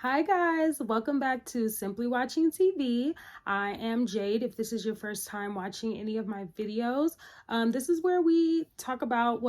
Hi guys, welcome back to Simply Watching TV. I am Jade. If this is your first time watching any of my videos, this is where we talk about,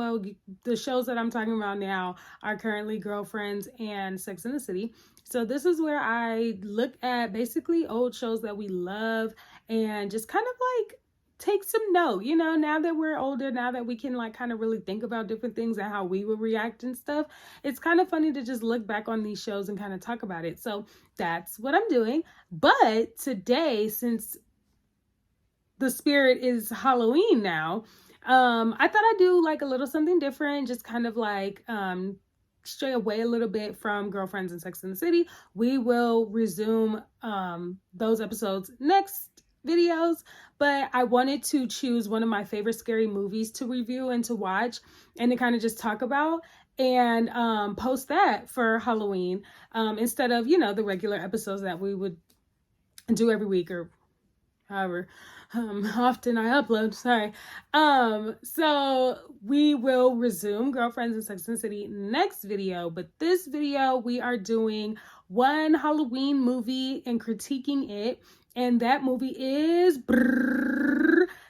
the shows that I'm talking about now are currently Girlfriends and Sex and the City. So this is where I look at basically old shows that we love and just kind of like take some note, now that we're older, now that we can like kind of really think about different things and how we would react and stuff. It's kind of funny to just look back on these shows and kind of talk about it. So that's what I'm doing. But today, since the spirit is Halloween now, I thought I'd do like a little something different, just kind of like stray away a little bit from Girlfriends and Sex and the City. We will resume those episodes next videos, but I wanted to choose one of my favorite scary movies to review and to watch and to kind of just talk about and post that for Halloween instead of, the regular episodes that we would do every week or however often I upload. Sorry. So we will resume Girlfriends and Sex and the City next video, but this video we are doing one Halloween movie and critiquing it, and that movie is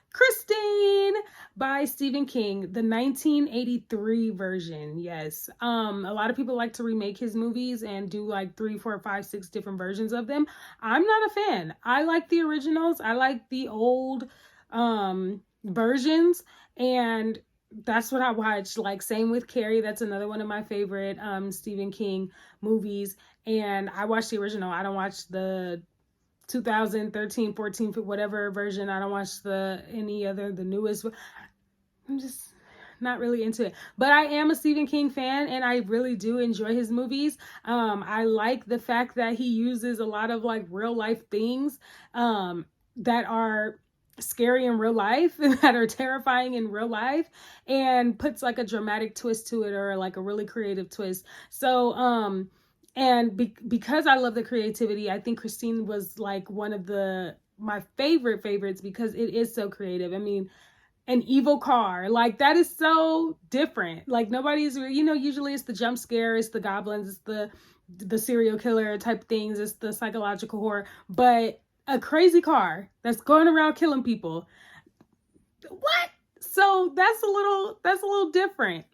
Christine by Stephen King, the 1983 version. Yes. A lot of people like to remake his movies and do like 3, 4, 5, 6 different versions of them. I'm not a fan. I like the originals. I like the old versions, and that's what I watch. Like same with Carrie. That's another one of my favorite Stephen King movies, and I watch the original. I don't watch the 2013, 14, whatever version. I don't watch the newest. I'm just not really into it, but I am a Stephen King fan and I really do enjoy his movies. I like the fact that he uses a lot of like real life things that are scary in real life and that are terrifying in real life, and puts like a dramatic twist to it, or like a really creative twist. So because I love the creativity, I think Christine was like one of my favorites because it is so creative. I mean, an evil car, like that is so different. Like nobody's, usually it's the jump scare, it's the goblins, it's the serial killer type things, it's the psychological horror, but a crazy car that's going around killing people. What? So that's a little different.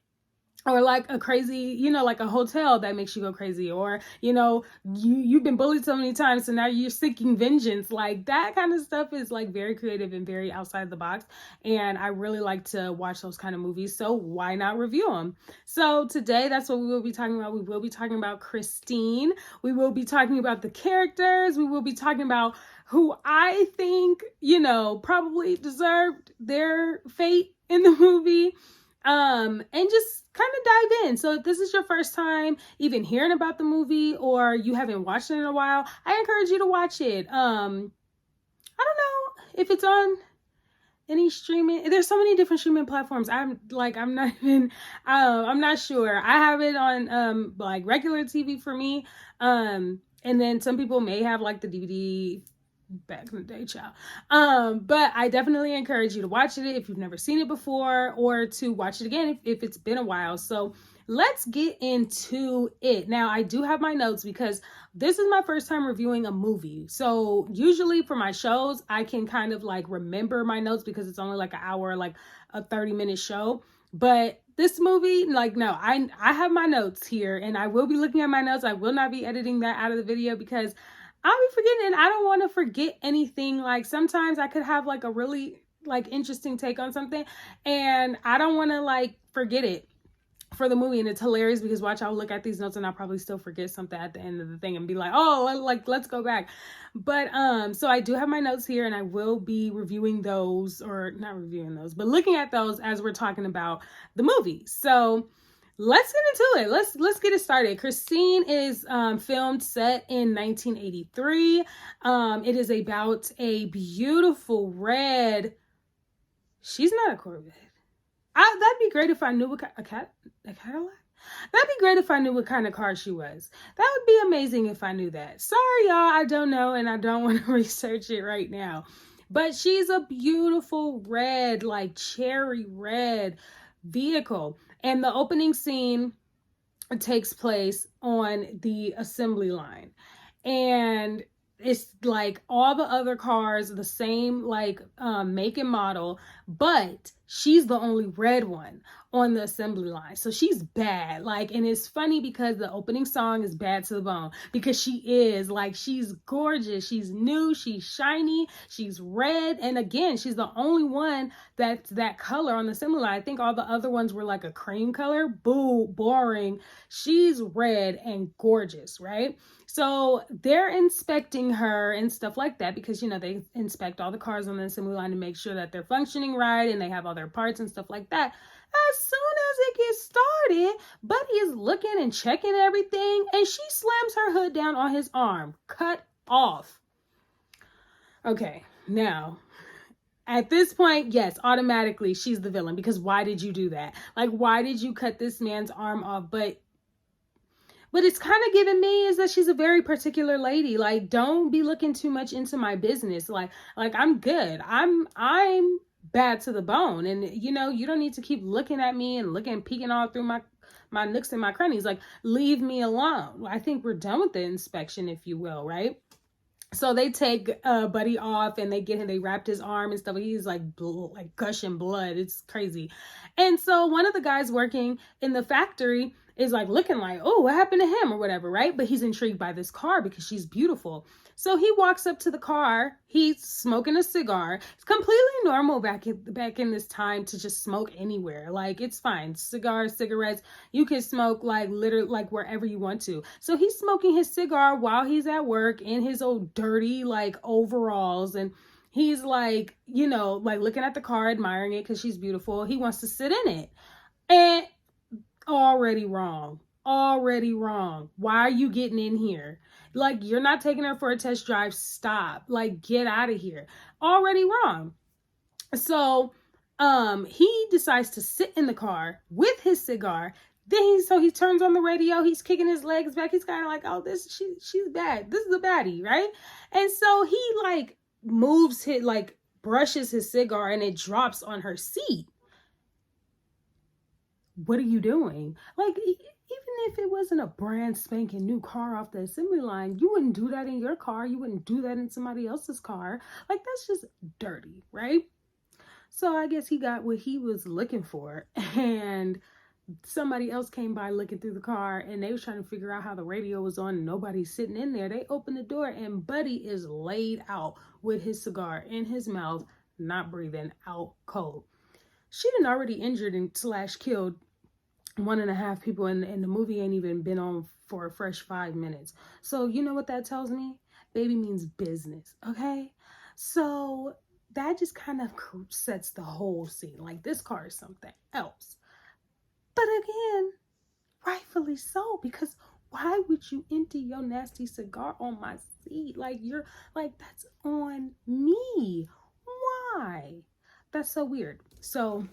Or like a crazy, like a hotel that makes you go crazy, or you've been bullied so many times so now you're seeking vengeance. Like that kind of stuff is like very creative and very outside the box, and I really like to watch those kind of movies, so why not review them? So today, that's what we will be talking about. We will be talking about Christine. We will be talking about the characters. We will be talking about who I think probably deserved their fate in the movie, and just kind of dive in. So if this is your first time even hearing about the movie, or you haven't watched it in a while, I encourage you to watch it. I don't know if it's on any streaming. There's so many different streaming platforms. I'm not even I'm not sure. I have it on like regular TV for me. And then some people may have like the DVD back in the day, child. But I definitely encourage you to watch it if you've never seen it before, or to watch it again if it's been a while. So let's get into it. Now, I do have my notes because this is my first time reviewing a movie. So usually for my shows, I can kind of like remember my notes because it's only like an hour, like a 30-minute show. But this movie, like, no, I have my notes here, and I will be looking at my notes. I will not be editing that out of the video because I'll be forgetting, and I don't want to forget anything. Like sometimes I could have like a really like interesting take on something, and I don't want to like forget it for the movie. And it's hilarious because watch, I'll look at these notes and I'll probably still forget something at the end of the thing and be like, oh, like let's go back. But so I do have my notes here, and I will be reviewing those, or not reviewing those, but looking at those as we're talking about the movie. So let's get into it. Let's get it started. Christine is filmed set in 1983. It is about a beautiful red. She's not a Corvette. That'd be great if I knew a Cadillac. That'd be great if I knew what kind of car she was. That would be amazing if I knew that. Sorry, y'all, I don't know, and I don't want to research it right now. But she's a beautiful red, like cherry red vehicle. And the opening scene takes place on the assembly line. And it's like all the other cars the same like make and model, but she's the only red one on the assembly line, so she's bad. Like, and it's funny because the opening song is Bad to the Bone, because she is like, she's gorgeous, she's new, she's shiny, she's red, and again, she's the only one that's that color on the assembly line. I think all the other ones were like a cream color. Boo, boring. She's red and gorgeous, right? So they're inspecting her and stuff like that, because, you know, they inspect all the cars on the assembly line to make sure that they're functioning right and they have all their parts and stuff like that. As soon as it gets started, Buddy is looking and checking everything, and she slams her hood down on his arm. Cut off. Okay, now, at this point, yes, automatically she's the villain, because why did you do that? Like, why did you cut this man's arm off? But it's kind of giving me is that she's a very particular lady. Like, don't be looking too much into my business. Like I'm good. I'm bad to the bone. And, you know, you don't need to keep looking at me and peeking all through my nooks and my crannies. Like, leave me alone. I think we're done with the inspection, if you will, right? So they take Buddy off, and they wrapped his arm and stuff. He's like gushing blood. It's crazy. And so one of the guys working in the factory is like looking like, oh, what happened to him or whatever, right? But he's intrigued by this car because she's beautiful. So he walks up to the car. He's smoking a cigar. It's completely normal back in this time to just smoke anywhere. Like, it's fine. Cigars, cigarettes, you can smoke like literally like wherever you want to. So he's smoking his cigar while he's at work in his old dirty like overalls, and he's like, you know, like looking at the car, admiring it because she's beautiful. He wants to sit in it. And already wrong. Why are you getting in here? Like, you're not taking her for a test drive. Stop. Like, get out of here. Already wrong. So he decides to sit in the car with his cigar. Then he turns on the radio. He's kicking his legs back. He's kind of like, oh, she's bad. This is a baddie, right? And so he like brushes his cigar, and it drops on her seat. What are you doing? Like, even if it wasn't a brand spanking new car off the assembly line, you wouldn't do that in your car. You wouldn't do that in somebody else's car. Like, that's just dirty, right? So I guess he got what he was looking for, and somebody else came by looking through the car, and they was trying to figure out how the radio was on, and nobody's sitting in there. They opened the door, and Buddy is laid out with his cigar in his mouth, not breathing, out cold. She done already injured and / killed 1.5 people, and the movie ain't even been on for a fresh 5 minutes. So you know what that tells me? Baby means business, okay? So that just kind of sets the whole scene. Like, this car is something else. But again, rightfully so, because why would you empty your nasty cigar on my seat? Like, you're like, that's on me. Why? That's so weird. So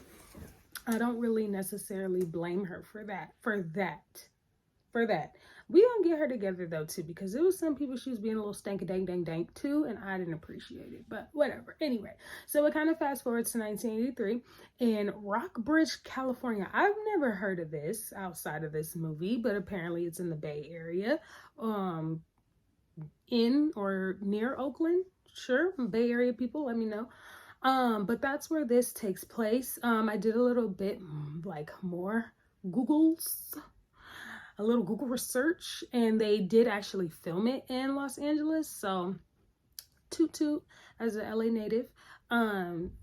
I don't really necessarily blame her for that. We gonna get her together though too, because there was some people she was being a little stank dang dang dank too, and I didn't appreciate it, but whatever. Anyway, so it kind of fast forwards to 1983 in Rockbridge, California. I've never heard of this outside of this movie, but apparently it's in the Bay Area, in or near Oakland. Sure, Bay Area people, let me know. But that's where this takes place. I did a little bit like more Google research, and they did actually film it in Los Angeles. So toot toot as an LA native.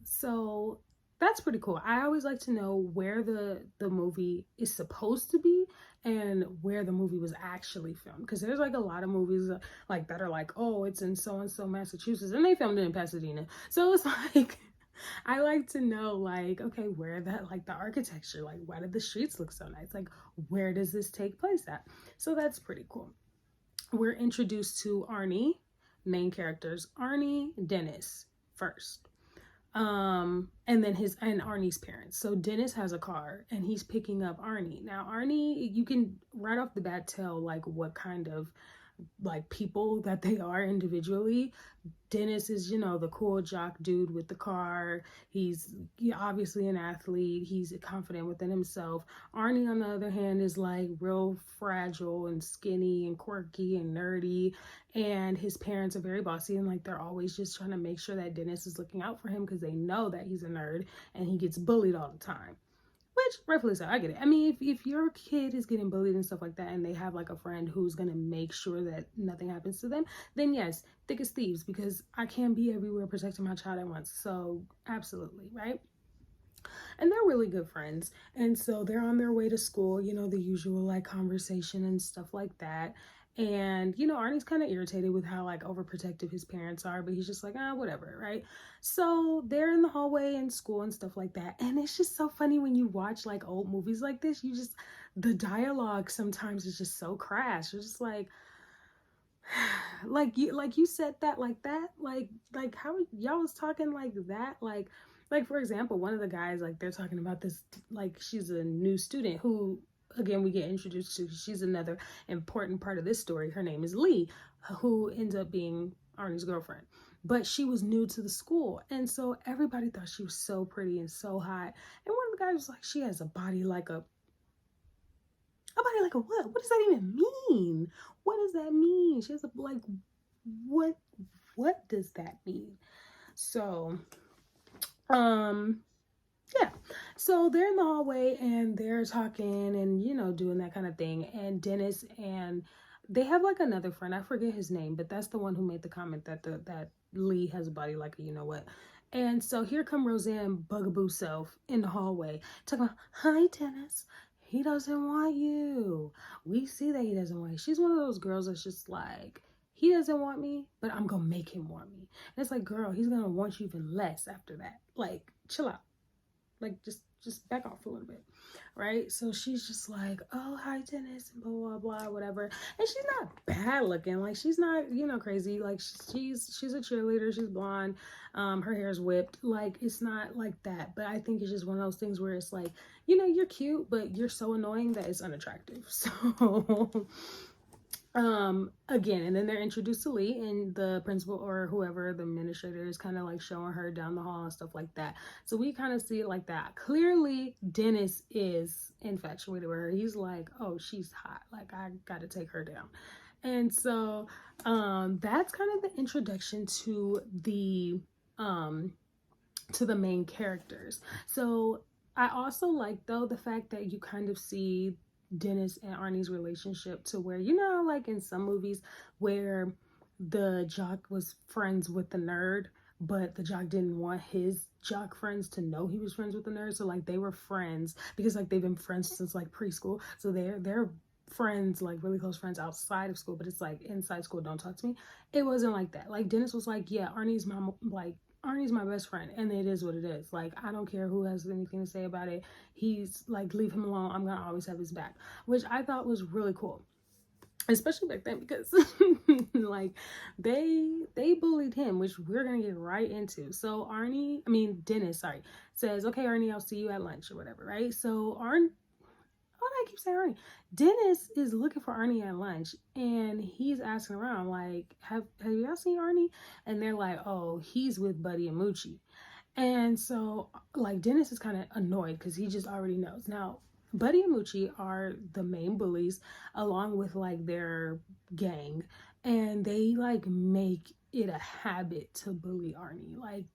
So that's pretty cool. I always like to know where the movie is supposed to be and where the movie was actually filmed, because there's like a lot of movies like that are like, oh, it's in so and so Massachusetts, and they filmed it in Pasadena. So it's like, I like to know, like, okay, where that, like, the architecture, like, why did the streets look so nice? Like, where does this take place at? So that's pretty cool. We're introduced to Arnie, main characters, Arnie, Dennis first. And then Arnie's parents. So Dennis has a car, and he's picking up Arnie. Now, Arnie, you can right off the bat tell like what kind of like people that they are individually. Dennis is, you know, the cool jock dude with the car. He's obviously an athlete. He's confident within himself. Arnie, on the other hand, is like real fragile and skinny and quirky and nerdy. And his parents are very bossy and like they're always just trying to make sure that Dennis is looking out for him because they know that he's a nerd and he gets bullied all the time. Which, rightfully so, I get it. I mean, if your kid is getting bullied and stuff like that, and they have like a friend who's gonna make sure that nothing happens to them, then yes, thick as thieves, because I can't be everywhere protecting my child at once. So, absolutely, right? And they're really good friends. And so they're on their way to school, you know, the usual like conversation and stuff like that. And, you know, Arnie's kind of irritated with how like overprotective his parents are, but he's just like, whatever, right? So they're in the hallway in school and stuff like that. And it's just so funny when you watch like old movies like this, the dialogue sometimes is just so crass. You're just like you said that like that, like how y'all was talking like that, like for example, one of the guys, like they're talking about this, like she's a new student who, again, we get introduced to. She's another important part of this story. Her name is Lee, who ends up being Arnie's girlfriend, but she was new to the school, and so everybody thought she was so pretty and so hot. And one of the guys was like, she has a body like a what? What does that even mean? What does that mean? She has a like what does that mean? So yeah, so they're in the hallway and they're talking and, you know, doing that kind of thing. And Dennis, and they have like another friend, I forget his name, but that's the one who made the comment that that Lee has a body like a you know what. And so here come Roseanne Bugaboo self in the hallway talking about, hi Dennis, he doesn't want you. We see that he doesn't want you. She's one of those girls that's just like, he doesn't want me, but I'm gonna make him want me. And it's like, girl, he's gonna want you even less after that. Like, chill out. Like, just back off a little bit, right? So she's just like, oh, hi Dennis, and blah blah blah, whatever. And she's not bad looking. Like, she's not, you know, crazy. Like, she's a cheerleader. She's blonde. Her hair's whipped. Like, it's not like that. But I think it's just one of those things where it's like, you know, you're cute, but you're so annoying that it's unattractive. So again, and then they're introduced to Lee, and the principal or whoever, the administrator, is kind of like showing her down the hall and stuff like that. So we kind of see it like that. Clearly Dennis is infatuated with her. He's like, oh, she's hot, like I gotta take her down. And so that's kind of the introduction to the main characters. So I also like, though, the fact that you kind of see Dennis and Arnie's relationship, to where, you know, like in some movies where the jock was friends with the nerd, but the jock didn't want his jock friends to know he was friends with the nerd. So like they were friends because like they've been friends since like preschool. So they're friends, like really close friends outside of school, but it's like inside school, don't talk to me. It wasn't like that. Like Dennis was like, yeah, Arnie's my best friend, and it is what it is. Like, I don't care who has anything to say about it. He's like, leave him alone. I'm gonna always have his back, which I thought was really cool, especially back then, because like they bullied him, which we're gonna get right into. So Dennis, sorry, says, okay, Arnie, I'll see you at lunch or whatever, right? So I keep saying Arnie. Dennis is looking for Arnie at lunch, and he's asking around like, have y'all seen Arnie? And they're like, oh, he's with Buddy and Moochie. And so like Dennis is kind of annoyed because he just already knows. Now, Buddy and Moochie are the main bullies along with like their gang, and they like make it a habit to bully Arnie. Like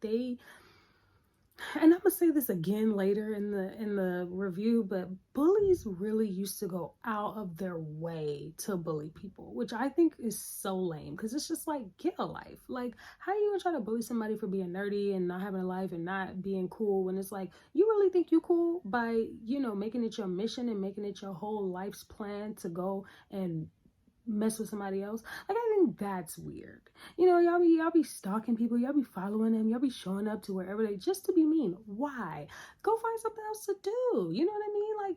and I'm gonna say this again later in the review, but bullies really used to go out of their way to bully people, which I think is so lame, because it's just like, get a life. Like, how are you gonna try to bully somebody for being nerdy and not having a life and not being cool, when it's like, you really think you cool by, you know, making it your mission and making it your whole life's plan to go and mess with somebody else? Like, I think that's weird. You know, y'all be stalking people, y'all be following them, y'all be showing up to wherever they, just to be mean. Why? Go find something else to do. You know what I mean? Like,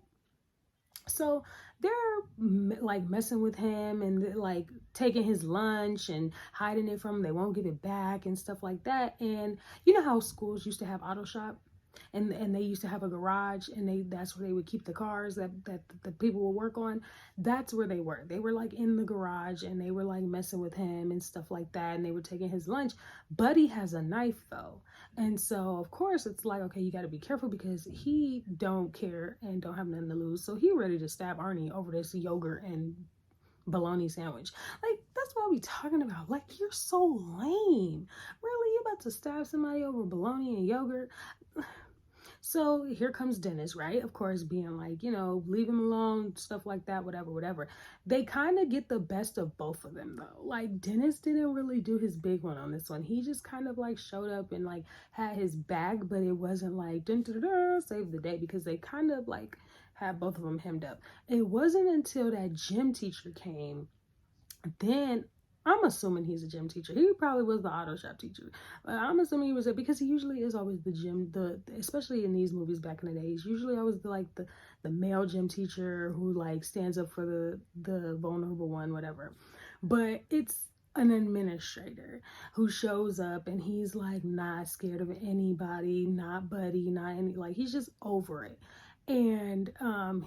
so they're like messing with him and like taking his lunch and hiding it from him. They won't give it back and stuff like that. And you know how schools used to have auto shop? and they used to have a garage, and that's where they would keep the cars that the people would work on. That's where they were like in the garage, and they were like messing with him and stuff like that, and they were taking his lunch. Buddy has a knife though, and so of course it's like, okay, you got to be careful because he don't care and don't have nothing to lose, so he ready to stab Arnie over this yogurt and bologna sandwich. Like, that's what we talking about. Like, you're so lame. Really, you about to stab somebody over bologna and yogurt? So here comes Dennis, right? Of course, being like, leave him alone, stuff like that, whatever. They kind of get the best of both of them, though. Like, Dennis didn't really do his big one on this one. He just kind of like showed up and like had his back, but it wasn't like dun, dun, dun, dun, save the day, because they kind of like had both of them hemmed up. It wasn't until that gym teacher came, then I'm assuming he's a gym teacher. He probably was the auto shop teacher. I'm assuming he was it, because he usually is always the gym, especially in these movies back in the days, usually always the male gym teacher who like stands up for the vulnerable one, whatever. But it's an administrator who shows up, and he's like not scared of anybody, not Buddy, not any, like he's just over it. And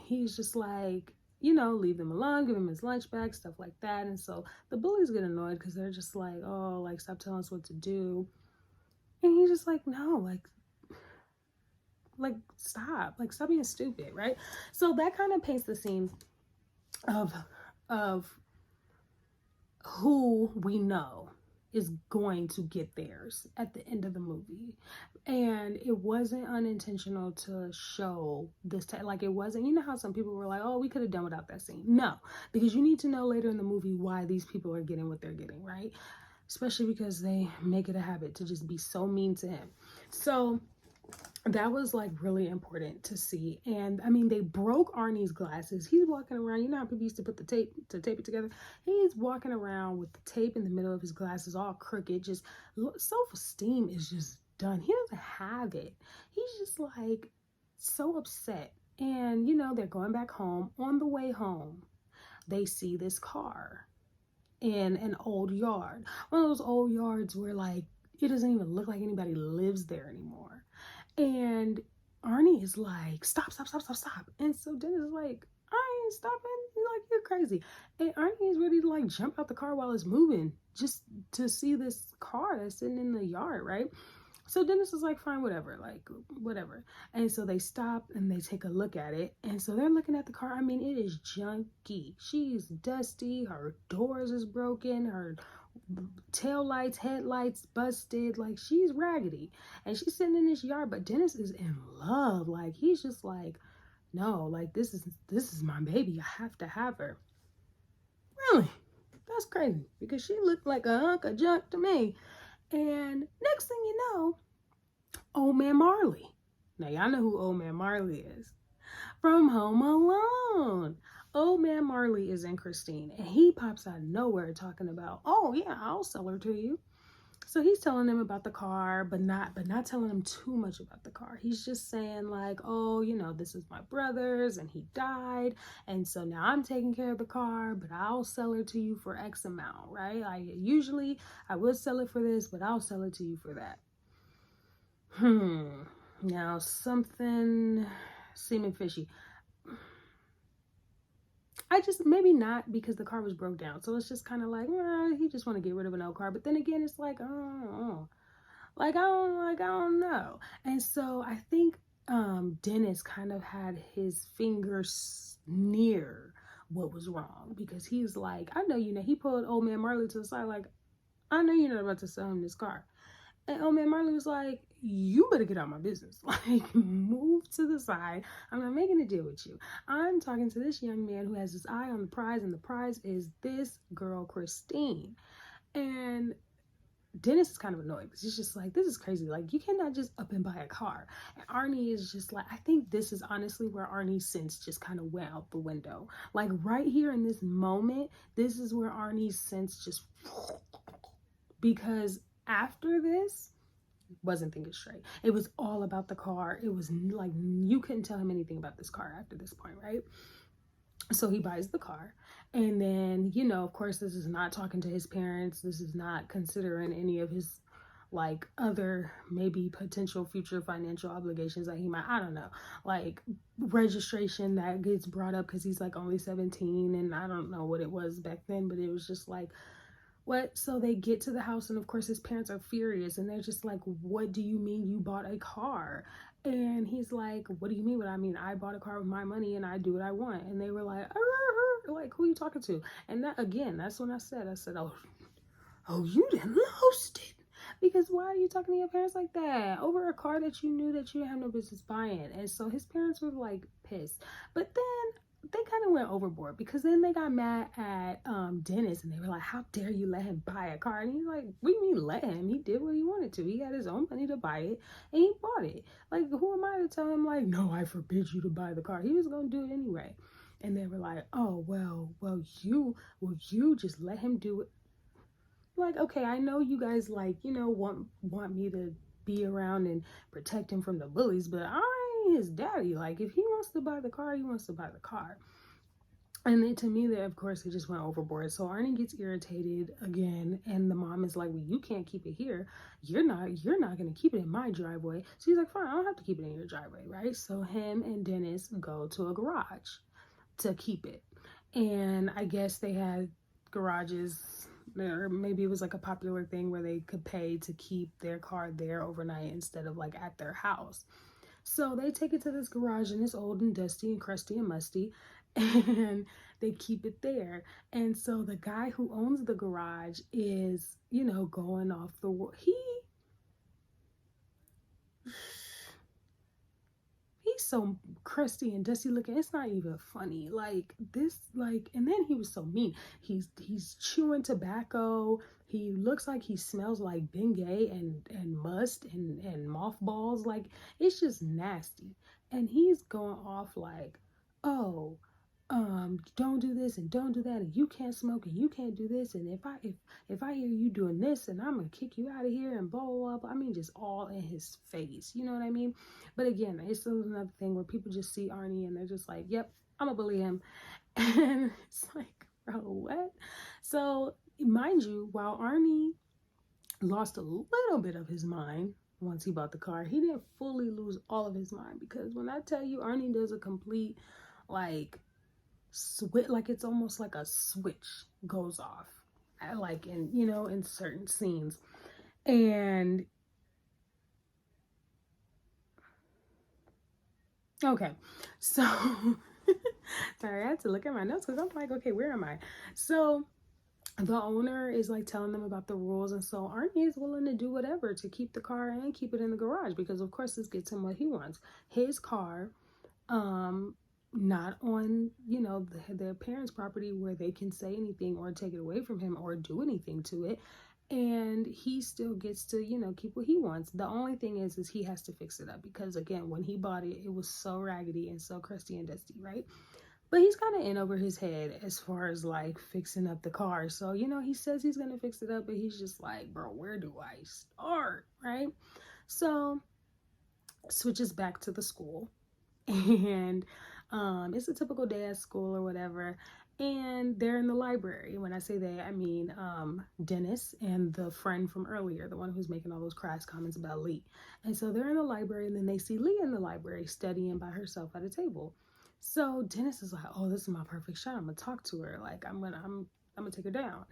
he's just like, leave them alone, give him his lunch back, stuff like that. And so the bullies get annoyed because they're just like, oh, like, stop telling us what to do. And he's just like, no, stop being stupid, right? So that kind of paints the scene of who we know is going to get theirs at the end of the movie. And it wasn't unintentional to show this like, it wasn't, how some people were like, oh, we could have done without that scene. No, because you need to know later in the movie why these people are getting what they're getting, right? Especially because they make it a habit to just be so mean to him. So that was like really important to see. And I mean, they broke Arnie's glasses. He's walking around, how people used to put the tape it together. He's walking around with the tape in the middle of his glasses, all crooked. Just self-esteem is just done. He doesn't have it. He's just like so upset. And they're going back home. On the way home, they see this car in an old yard. One of those old yards where like it doesn't even look like anybody lives there anymore. And Arnie is like, stop. And so Dennis is like, I ain't stopping. He's like, you're crazy. And Arnie is ready to like jump out the car while it's moving just to see this car that's sitting in the yard, right? So Dennis is like, fine, whatever. And so they stop and they take a look at it. And so they're looking at the car. I mean, it is junky. She's dusty. Her doors is broken. Her tail lights, headlights busted. Like, she's raggedy. And she's sitting in this yard. But Dennis is in love. Like, he's just like, no, like, this is my baby. I have to have her. Really? That's crazy. Because she looked like a hunk of junk to me. And next thing you know, Old Man Marley. Now, y'all know who Old Man Marley is. From Home Alone. Old Man Marley is in Christine, and he pops out of nowhere talking about, oh, yeah, I'll sell her to you. So he's telling them about the car, but not telling them too much about the car. He's just saying like, oh, this is my brother's and he died. And so now I'm taking care of the car, but I'll sell her to you for X amount, right? I would sell it for this, but I'll sell it to you for that. Now something seeming fishy. Maybe not, because the car was broke down. So it's just kind of like, he just want to get rid of an old car. But then again, it's like, I don't know. And so I think Dennis kind of had his fingers near what was wrong, because he's like, I know, he pulled Old Man Marley to the side, like, I know you're not about to sell him this car. And Old Man Marley was like, you better get out of my business. Like, move to the side. I'm not making a deal with you. I'm talking to this young man who has his eye on the prize, and the prize is this girl, Christine. And Dennis is kind of annoyed, because he's just like, this is crazy. Like, you cannot just up and buy a car. And Arnie is just like, I think this is honestly where Arnie's sense just kind of went out the window. Like, right here in this moment, this is where Arnie's sense just, because after this, wasn't thinking straight. It was all about the car. It was like, you couldn't tell him anything about this car after this point, right? So he buys the car, and then, of course, this is not talking to his parents. This is not considering any of his like other maybe potential future financial obligations that he might, I don't know, like registration that gets brought up because he's like only 17, and I don't know what it was back then, but it was just like, what? So they get to the house, and of course his parents are furious, and they're just like, what do you mean you bought a car? And he's like, what do you mean? What I mean, I bought a car with my money and I do what I want. And they were like, like, who are you talking to? And that, again, that's when I said, oh, you done lost it. Because why are you talking to your parents like that over a car that you knew that you didn't have no business buying? And so his parents were like pissed. But then they kind of went overboard, because then they got mad at Dennis, and they were like, how dare you let him buy a car? And he's like, what do you mean let him? He did what he wanted to. He had his own money to buy it, and he bought it. Like, who am I to tell him, like, no, I forbid you to buy the car? He was going to do it anyway. And they were like, oh, well, you just let him do it. Like, okay, I know you guys, like, you know, want me to be around and protect him from the bullies, but I ain't his daddy. Like, if he wants to buy the car, he wants to buy the car. And then to me, that of course, it just went overboard. So Arnie gets irritated again, and the mom is like, well, you can't keep it here. You're not going to keep it in my driveway. So he's like, fine, I don't have to keep it in your driveway, right? So him and Dennis go to a garage to keep it. And I guess they had garages, or maybe it was like a popular thing where they could pay to keep their car there overnight instead of like at their house. So they take it to this garage, and it's old and dusty and crusty and musty, and they keep it there. And so the guy who owns the garage is, you know, going off the wall. He's so crusty and dusty looking, it's not even funny. Like this, like, and then he was so mean. He's chewing tobacco. He looks like he smells like Bengay and must and mothballs. Like, it's just nasty. And he's going off like, oh, don't do this and don't do that, and you can't smoke and you can't do this, and if I hear you doing this, and I'm gonna kick you out of here, and blah blah blah. I mean, just all in his face, you know what I mean? But again, it's still another thing where people just see Arnie and they're just like, yep, I'm gonna bully him. And it's like, bro, what? So mind you, while Arnie lost a little bit of his mind once he bought the car, he didn't fully lose all of his mind, because when I tell you, Arnie does a complete, like, switch, like it's almost like a switch goes off, like in, you know, in certain scenes. And okay, so sorry, I had to look at my notes because I'm like, okay, where am I? So the owner is like telling them about the rules, and so Arnie is willing to do whatever to keep the car and keep it in the garage, because of course this gets him what he wants, his car, not on, you know, their parents' property where they can say anything or take it away from him or do anything to it. And he still gets to, you know, keep what he wants. The only thing is he has to fix it up, because again, when he bought it, it was so raggedy and so crusty and dusty, right? But he's kind of in over his head as far as like fixing up the car. So, you know, he says he's going to fix it up, but he's just like, bro, where do I start? Right? So switches back to the school, and it's a typical day at school or whatever, and they're in the library. When I say they, I mean Dennis and the friend from earlier, the one who's making all those crass comments about Lee. And so they're in the library, and then they see Lee in the library studying by herself at a table. So Dennis is like, oh, this is my perfect shot, I'm gonna talk to her, like I'm gonna take her down.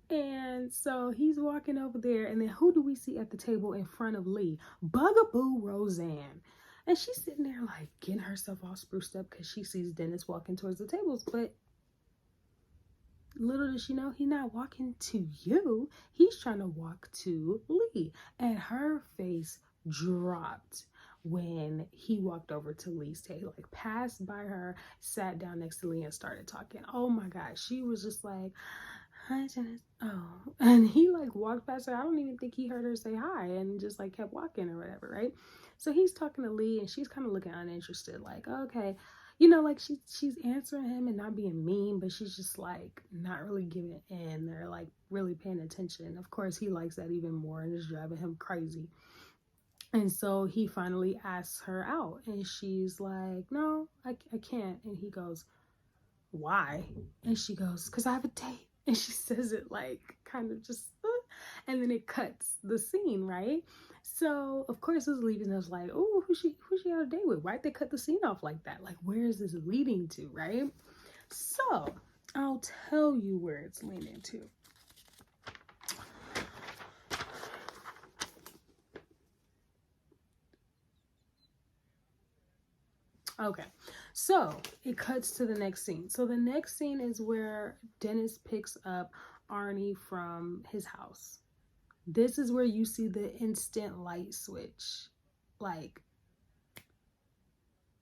And so he's walking over there, and then who do we see at the table in front of Lee? Bugaboo Roseanne. And she's sitting there like getting herself all spruced up because she sees Dennis walking towards the tables. But little does she know, he's not walking to you. He's trying to walk to Lee. And her face dropped when he walked over to Lee's table, like passed by her, sat down next to Lee and started talking. Oh my God. She was just like, hi, Dennis. Oh, and he like walked past her. I don't even think he heard her say hi, and just like kept walking or whatever, right? So he's talking to Lee, and she's kind of looking uninterested, like, okay, you know, like she's answering him and not being mean, but she's just like not really giving in. They're like really paying attention. Of course, he likes that even more, and it's driving him crazy. And so he finally asks her out, and she's like, no, I can't. And he goes, why? And she goes, because I have a date. And she says it like kind of just, And then it cuts the scene, right? So of course it's leaving us like, oh, who's she on a date with? Why'd they cut the scene off like that? Like, where is this leading to, right? So I'll tell you where it's leading to. Okay, so it cuts to the next scene. So the next scene is where Dennis picks up Arnie from his house. This is where you see the instant light switch, like,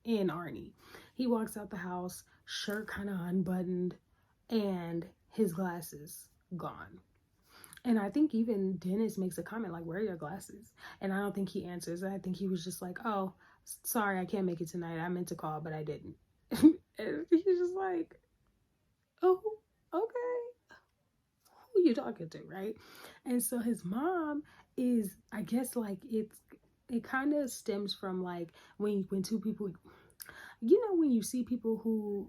in Arnie. He walks out the house, shirt kind of unbuttoned, and his glasses gone. And I think even Dennis makes a comment like, where are your glasses? And I don't think he answers. I think he was just like, oh, sorry, I can't make it tonight. I meant to call, but I didn't. And he's just like, oh, okay. Who you talking to, right? And so his mom is, I guess, like, it kind of stems from like when two people, when you see people who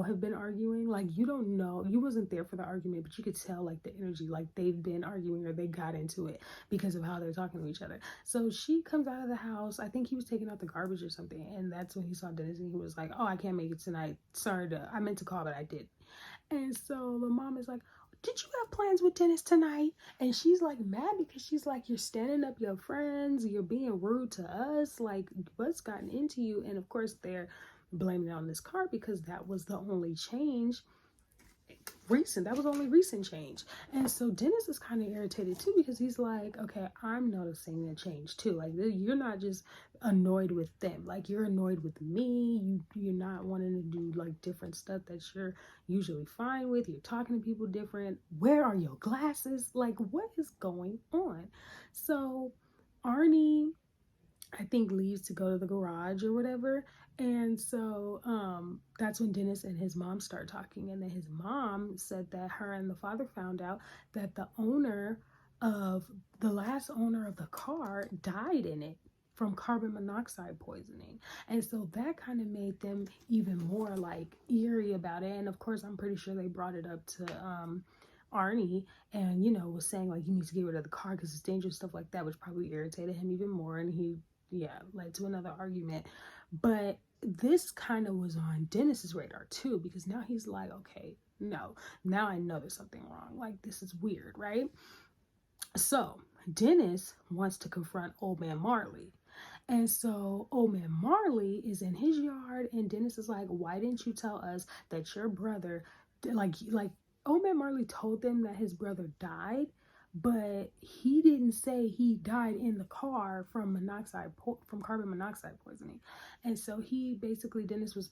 have been arguing, like, you don't know, you wasn't there for the argument, but you could tell like the energy, like they've been arguing or they got into it because of how they're talking to each other. So she comes out of the house, I think he was taking out the garbage or something, and that's when he saw Dennis and he was like, oh, I can't make it tonight, sorry, I meant to call but I did. And so the mom is like, did you have plans with Dennis tonight? And she's like mad because she's like, you're standing up your friends, you're being rude to us, like, what's gotten into you? And of course they're blaming it on this car because that was the only change recent change. And so Dennis is kind of irritated too because he's like, okay, I'm noticing a change too. Like, you're not just annoyed with them, like you're annoyed with me. You're not wanting to do like different stuff that you're usually fine with. You're talking to people different. Where are your glasses? Like, what is going on? So Arnie, I think, leaves to go to the garage or whatever. And so that's when Dennis and his mom start talking. And then his mom said that her and the father found out that the last owner of the car died in it from carbon monoxide poisoning. And so that kind of made them even more like eerie about it. And of course, I'm pretty sure they brought it up to Arnie and, was saying like, you need to get rid of the car because it's dangerous, stuff like that, which probably irritated him even more. And he led to another argument. But this kind of was on Dennis's radar too, because now he's like, okay, no, now I know there's something wrong. Like, this is weird, right? So Dennis wants to confront Old Man Marley. And so Old Man Marley is in his yard, and Dennis is like, why didn't you tell us that your brother, like Old Man Marley told them that his brother died, but he didn't say he died in the car from carbon monoxide poisoning. And so he basically, Dennis was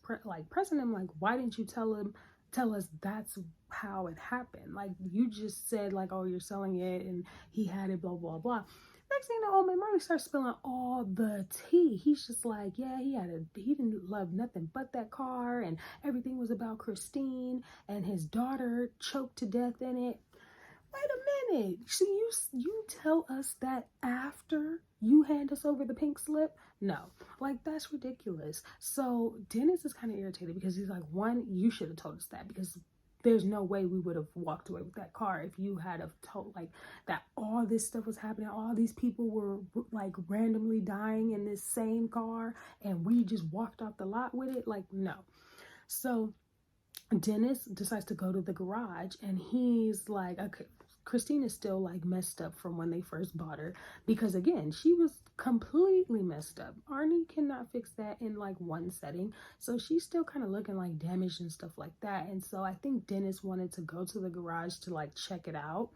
pressing him like, why didn't you tell us that's how it happened? Like, you just said like, oh, you're selling it and he had it, blah blah blah. Next thing you know, Old Man Marley starts spilling all the tea. He's just like, yeah, he didn't love nothing but that car, and everything was about Christine, and his daughter choked to death in it. Wait a minute. So you tell us that after you hand us over the pink slip? No, like, that's ridiculous. So Dennis is kind of irritated because he's like, one, you should have told us that, because there's no way we would have walked away with that car if you had have told like that all this stuff was happening, all these people were like randomly dying in this same car and we just walked off the lot with it. Like, no. So Dennis decides to go to the garage and he's like, okay, Christine is still like messed up from when they first bought her, because again, she was completely messed up. Arnie cannot fix that in like one setting, so she's still kind of looking like damaged and stuff like that. And so I think Dennis wanted to go to the garage to like check it out,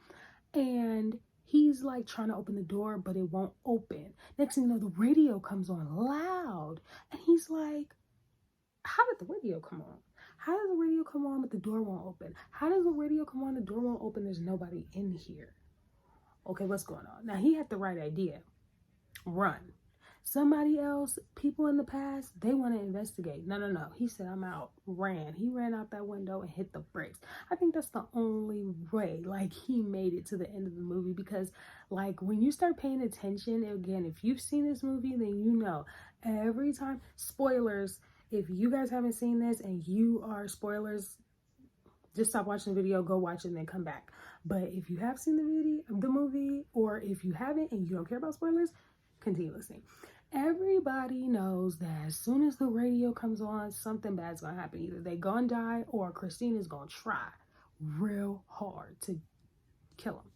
and he's like trying to open the door, but it won't open. Next thing you know, the radio comes on loud, and he's like, how did the radio come on? How does the radio come on but the door won't open? How does the radio come on, the door won't open, there's nobody in here? Okay, what's going on? Now, he had the right idea. Run. Somebody else, people in the past, they want to investigate. No. He said, I'm out. Ran. He ran out that window and hit the brakes. I think that's the only way, like, he made it to the end of the movie, because, like, when you start paying attention, again, if you've seen this movie, then you know, every time, spoilers, if you guys haven't seen this and you are spoilers, just stop watching the video, go watch it, and then come back. But if you have seen the movie, or if you haven't and you don't care about spoilers, continue listening. Everybody knows that as soon as the radio comes on, something bad's gonna happen. Either they gonna die or Christine is gonna try real hard to kill him.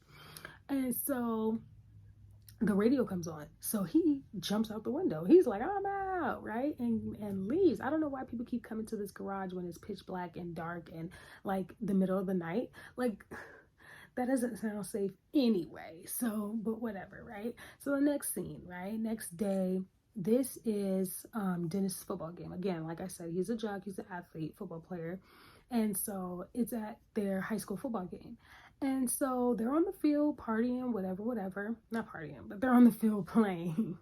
And so the radio comes on, so he jumps out the window. He's like, I'm out, right? And leaves. I don't know why people keep coming to this garage when it's pitch black and dark and like the middle of the night. Like, that doesn't sound safe anyway. So, but whatever, right? So the next scene, right? Next day, this is Dennis' football game. Again, like I said, he's a jock, he's an athlete, football player. And so it's at their high school football game. And so they're on the field partying, whatever. Not partying, but they're on the field playing.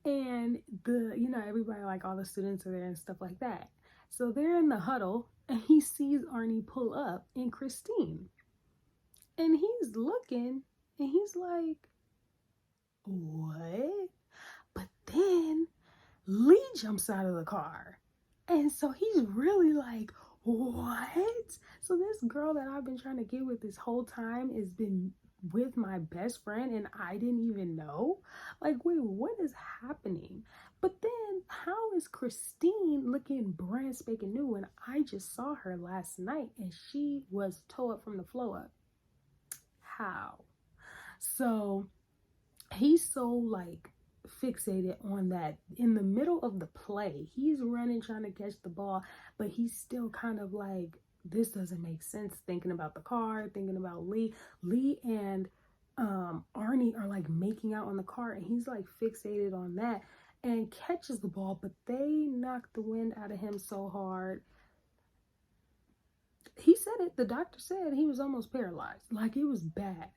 And everybody, like all the students are there and stuff like that. So they're in the huddle and he sees Arnie pull up and Christine. And he's looking and he's like, what? But then Lee jumps out of the car. And so he's really like, what? So this girl that I've been trying to get with this whole time has been with my best friend and I didn't even know? Like, wait, what is happening? But then how is Christine looking brand spanking new when I just saw her last night and she was toe up from the flow up? How? So he's so like fixated on that. In the middle of the play, he's running trying to catch the ball, but he's still kind of like, this doesn't make sense, thinking about the car, thinking about Lee and Arnie are like making out on the car, and he's like fixated on that and catches the ball, but they knock the wind out of him so hard. He said it, the doctor said he was almost paralyzed. Like, it was bad.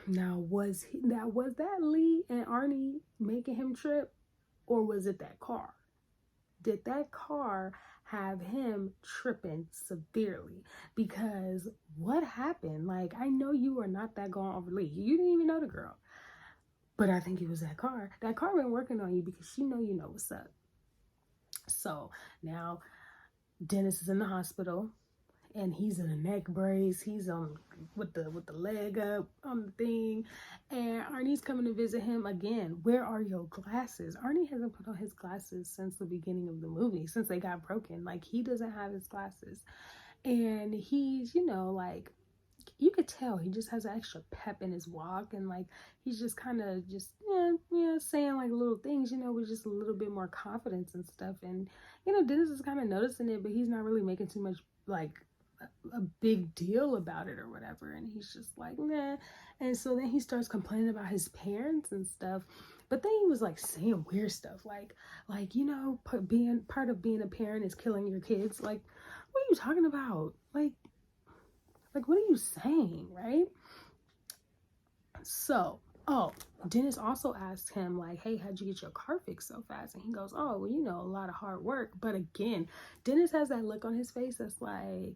Now, was that Lee and Arnie making him trip, or was it that car? Did that car have him tripping severely? Because what happened? Like, I know you are not that gone over Lee. You didn't even know the girl. But I think it was that car. That car been working on you because she know you know what's up. So now Dennis is in the hospital and he's in a neck brace. He's on with the leg up on the thing, and Arnie's coming to visit him again. Where are your glasses? Arnie hasn't put on his glasses since the beginning of the movie, since they got broken. Like, he doesn't have his glasses, and he's, like, you could tell he just has an extra pep in his walk, and like he's just kind of just saying like little things, with just a little bit more confidence and stuff. And Dennis is kind of noticing it, but he's not really making too much like a big deal about it or whatever. And he's just like, nah. And so then he starts complaining about his parents and stuff. But then he was like saying weird stuff like being part of being a parent is killing your kids. Like, what are you talking about? Like, what are you saying, right? So, Dennis also asked him, like, hey, how'd you get your car fixed so fast? And he goes, oh, well, a lot of hard work. But again, Dennis has that look on his face that's like,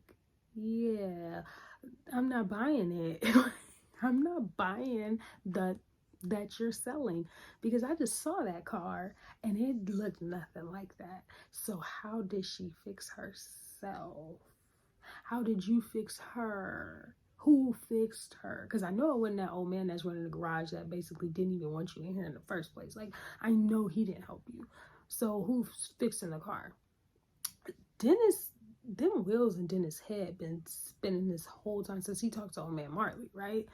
yeah, I'm not buying it. I'm not buying that you're selling, because I just saw that car and it looked nothing like that. So how did she fix herself? How did you fix her? Who fixed her? Because I know it wasn't that old man that's running the garage that basically didn't even want you in here in the first place. Like, I know he didn't help you. So who's fixing the car? Dennis, them wheels in Dennis' head been spinning this whole time since he talked to old man Marley, right?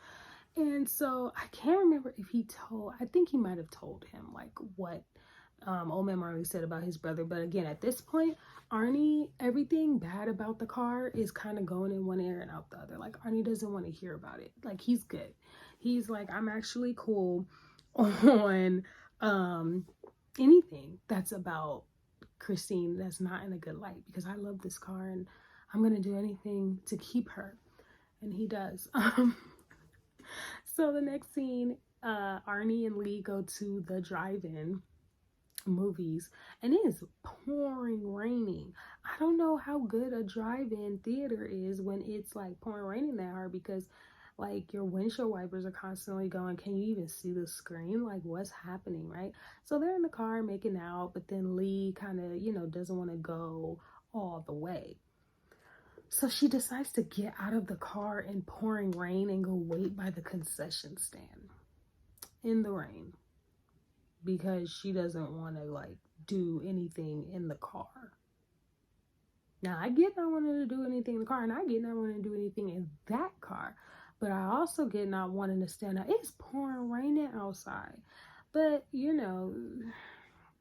And so I can't remember if I think he might have told him like what old man Marley said about his brother. But again, at this point, Arnie, everything bad about the car is kind of going in one ear and out the other. Like, Arnie doesn't want to hear about it. Like, he's good. He's like, I'm actually cool on anything that's about Christine that's not in a good light, because I love this car and I'm gonna do anything to keep her. And he does. So the next scene, Arnie and Lee go to the drive-in movies, and it is pouring raining. I don't know how good a drive-in theater is when it's like pouring raining that hard, because like your windshield wipers are constantly going. Can you even see the screen? Like, what's happening, right? So they're in the car making out, but then Lee kind of doesn't want to go all the way. So she decides to get out of the car in pouring rain and go wait by the concession stand in the rain because she doesn't want to like do anything in the car. Now, I get not wanting to do anything in the car, and I get not wanting to do anything in that car, but I also get not wanting to stand out. It's pouring raining outside, but you know,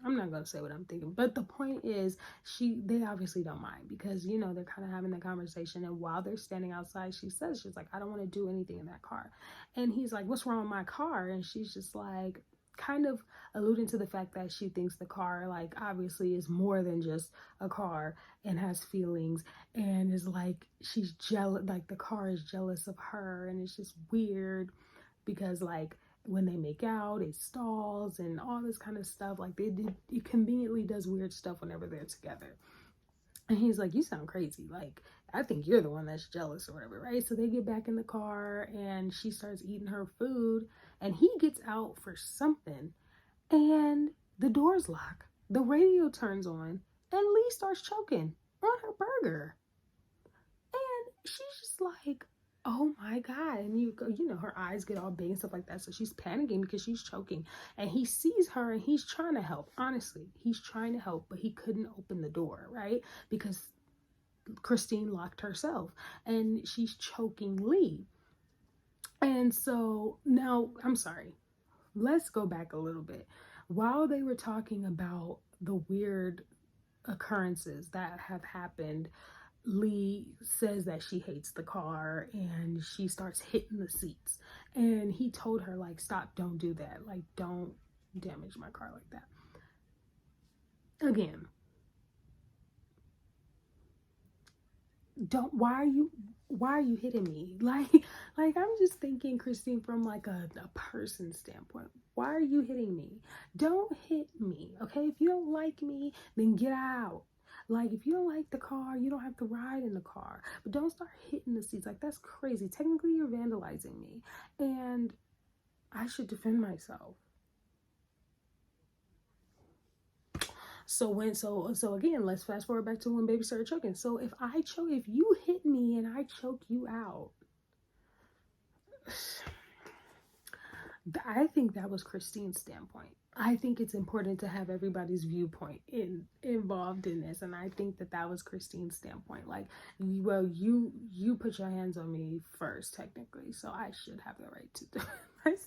I'm not gonna say what I'm thinking, but the point is, they obviously don't mind because you know they're kind of having the conversation, and while they're standing outside, she's like, I don't want to do anything in that car, and he's like, what's wrong with my car? And she's just like, kind of alluding to the fact that she thinks the car like obviously is more than just a car and has feelings, and is like she's jealous, like the car is jealous of her, and it's just weird because like when they make out it stalls and all this kind of stuff, like it conveniently does weird stuff whenever they're together. And he's like, you sound crazy, like I think you're the one that's jealous or whatever, right? So they get back in the car and she starts eating her food and he gets out for something and the doors lock, the radio turns on, and Lee starts choking on her burger. And she's just like, oh my God. And you know, her eyes get all big and stuff like that. So she's panicking because she's choking. And he sees her and he's trying to help. Honestly, he's trying to help, but he couldn't open the door, right? Because Christine locked herself and she's choking Lee. And so now, I'm sorry, let's go back a little bit. While they were talking about the weird occurrences that have happened, Lee says that she hates the car and she starts hitting the seats. And he told her, like, stop, don't do that. Like, don't damage my car like that. Again, why are you hitting me? Like I'm just thinking, Christine, from like a person standpoint. Why are you hitting me? Don't hit me, okay? If you don't like me, then get out. Like, if you don't like the car, you don't have to ride in the car. But don't start hitting the seats. Like, that's crazy. Technically, you're vandalizing me. And I should defend myself. So again, let's fast forward back to when baby started choking. So if you hit me and I choke you out, I think that was Christine's standpoint. I think it's important to have everybody's viewpoint involved in this, and I think that was Christine's standpoint. Like, well, you put your hands on me first, technically, so I should have the right to do it.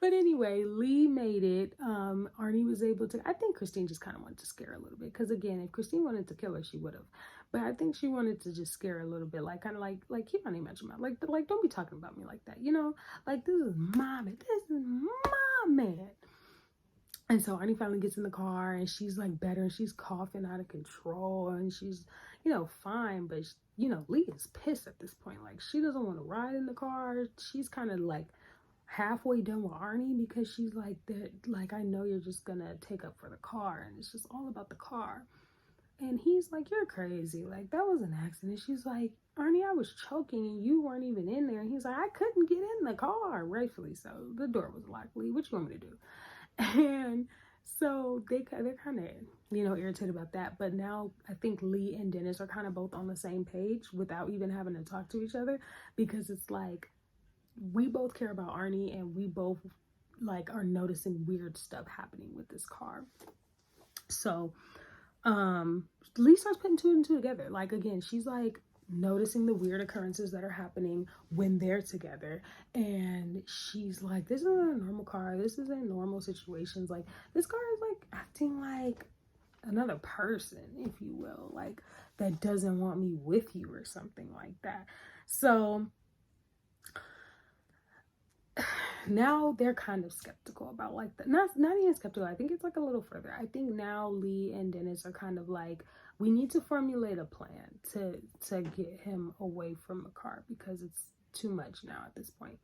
But anyway, Lee made it. Arnie was able to. I think Christine just kind of wanted to scare her a little bit, because again, if Christine wanted to kill her, she would have. But I think she wanted to just scare her a little bit, like kind of like keep my name out your mouth, like don't be talking about me like that, you know, like this is my man. And so Arnie finally gets in the car and she's like better and she's coughing out of control and she's, you know, fine. But, you know, Lee is pissed at this point. Like, she doesn't want to ride in the car. She's kind of like halfway done with Arnie because she's like, that, like, I know you're just going to take up for the car. And it's just all about the car. And he's like, you're crazy. Like, that was an accident. She's like, Arnie, I was choking and you weren't even in there. And he's like, I couldn't get in the car. Rightfully so. The door was locked. Lee, what you want me to do? And so they're kind of, you know, irritated about that. But now I think Lee and Dennis are kind of both on the same page without even having to talk to each other, because it's like, we both care about Arnie and we both like are noticing weird stuff happening with this car. So Lee starts putting two and two together. Like, again, she's like noticing the weird occurrences that are happening when they're together, and she's like, this isn't a normal car, this isn't normal situations, like this car is like acting like another person, if you will, like that doesn't want me with you or something like that. So now they're kind of skeptical about like that. Not even skeptical, I think it's like a little further. I think now Lee and Dennis are kind of like, we need to formulate a plan to get him away from the car because it's too much now at this point.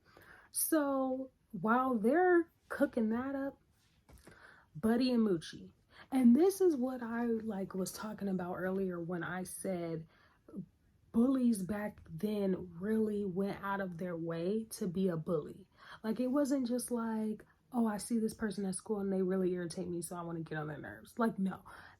So while they're cooking that up, Buddy and Moochie, and this is what I like was talking about earlier when I said bullies back then really went out of their way to be a bully. Like, it wasn't just like, oh, I see this person at school and they really irritate me, so I want to get on their nerves. Like, no,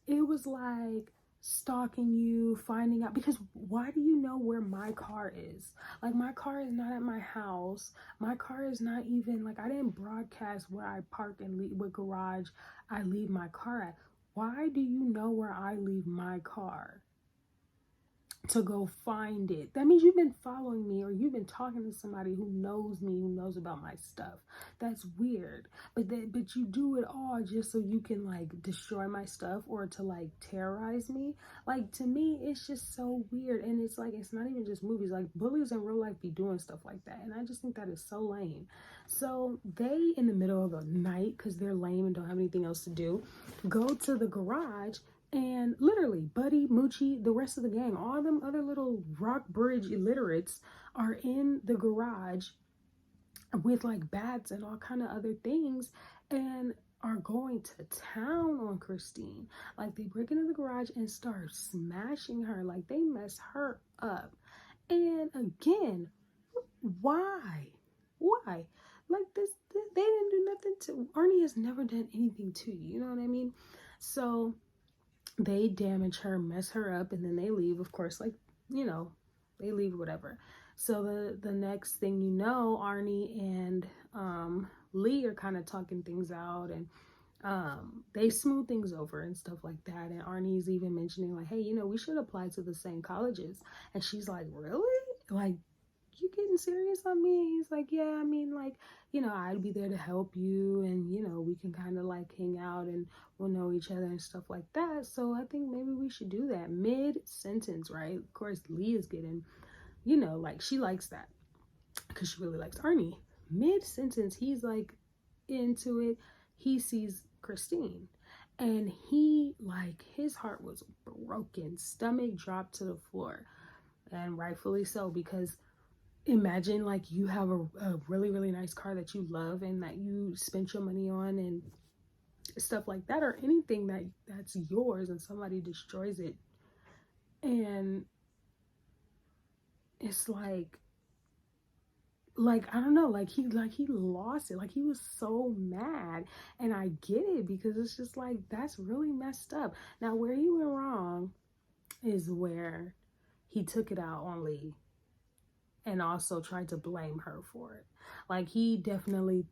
it was like, stalking you, finding out, because why do you know where my car is? Like, my car is not at my house. My car is not even, like, I didn't broadcast where I park and leave, what garage I leave my car at. Why do you know where I leave my car to go find it? That means you've been following me, or you've been talking to somebody who knows me, who knows about my stuff. That's weird. But you do it all just so you can like destroy my stuff or to like terrorize me. Like, to me, it's just so weird. And it's like, it's not even just movies. Like, bullies in real life be doing stuff like that, and I just think that is so lame. So they, in the middle of the night, because they're lame and don't have anything else to do, go to the garage, and literally, Buddy, Moochie, the rest of the gang, all them other little Rockbridge illiterates are in the garage with like bats and all kind of other things, and are going to town on Christine. Like, they break into the garage and start smashing her. Like, they mess her up. And again, why? Why? Like, they didn't do nothing to Arnie. Has never done anything to you. You know what I mean? So they damage her, mess her up, and then they leave. Of course, like, you know, they leave, whatever. So the next thing you know, Arnie and Lee are kind of talking things out, and they smooth things over and stuff like that. And Arnie's even mentioning like, hey, you know, we should apply to the same colleges. And she's like, really? Like, you getting serious on me? He's like, yeah, I mean, like, you know, I'd be there to help you, and you know, we can kind of like hang out and we'll know each other and stuff like that. So I think maybe we should do that. Mid sentence, right? Of course, Lee is getting, you know, like, she likes that because she really likes Arnie. Mid sentence, he's like into it. He sees Christine, and he, like, his heart was broken, stomach dropped to the floor, and rightfully so, because imagine like you have a really, really nice car that you love and that you spent your money on and stuff like that, or anything that's yours, and somebody destroys it. And it's like I don't know, like he lost it. Like, he was so mad, and I get it, because it's just like, that's really messed up. Now, where he went wrong is where he took it out on Lee and also tried to blame her for it. Like, he definitely,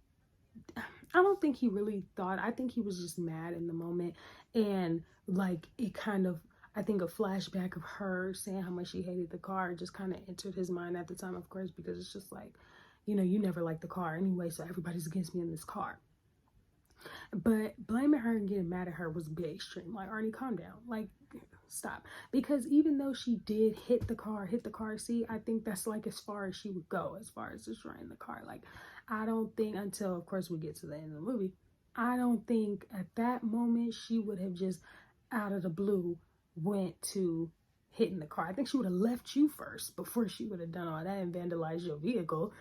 I don't think he really thought, I think he was just mad in the moment. And like, it kind of, I think a flashback of her saying how much she hated the car just kind of entered his mind at the time, of course, because it's just like, you know, you never liked the car anyway, so everybody's against me in this car. But blaming her and getting mad at her was a bit extreme. Like, Arnie, calm down. Like, stop. Because even though she did hit the car seat, I think that's like as far as she would go, as far as destroying the car. Like, I don't think, until of course we get to the end of the movie, I don't think at that moment she would have just out of the blue went to hitting the car. I think she would have left you first before she would have done all that and vandalized your vehicle.